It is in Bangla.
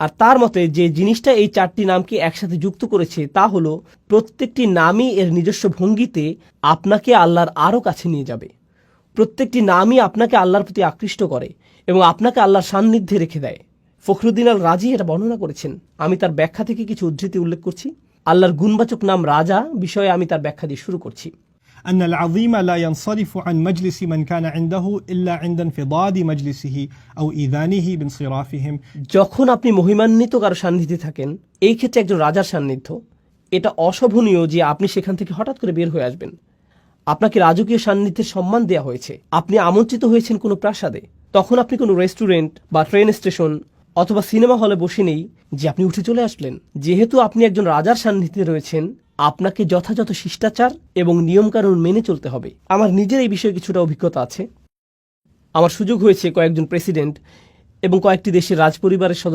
আর তার মতে যে জিনিসটা এই 4টি নামকে একসাথে যুক্ত করেছে তা হলো প্রত্যেকটি নামই এর নিজস্ব ভঙ্গিতে আপনাকে আল্লাহর আরও কাছে নিয়ে যাবে। প্রত্যেকটি নামই আপনাকে আল্লাহর প্রতি আকৃষ্ট করে এবং আপনাকে আল্লাহর সান্নিধ্যে রেখে দেয়। ফখরুদ্দিন আল রাজি এটা বর্ণনা করেছেন। আমি তার ব্যাখ্যা থেকে কিছু উদ্ধৃতি উল্লেখ করছি। আল্লাহর গুণবাচক নাম রাজা বিষয়ে আমি তার ব্যাখ্যা দিয়ে শুরু করছি। أن العظيم لا ينصرف عن مجلس من كان عنده إلا عند انفضاض مجلسه أو إذانه بانصرافهم। যখন আপনি মহিমান্বিত কারো সান্নিধ্যে থাকেন, এই ক্ষেত্রে একজন রাজার সান্নিধ্য, এটা অশোভনীয় যে আপনি সেখান থেকে হঠাৎ করে বের হয়ে আসবেন। আপনাকে রাজকীয় সান্নিধ্যের সম্মান দেওয়া হয়েছে। আপনি আমন্ত্রিত হয়েছেন কোনো প্রাসাদে, তখন আপনি কোনো রেস্টুরেন্ট বা ট্রেন স্টেশন অথবা সিনেমা হলে বসে নেই যে আপনি উঠে চলে আসলেন। যেহেতু আপনি একজন রাজার সান্নিধ্যে রয়েছেন, আপনাকে যথাযথ শিষ্টাচার এবং নিয়মকানুন মেনে চলতে হবে। আমার নিজের এই বিষয়ে কিছুটা অভিজ্ঞতা আছে। আমার সুযোগ হয়েছে কয়েকজন প্রেসিডেন্ট এবং কয়েকটি দেশের রাজপরিবারের সদস্য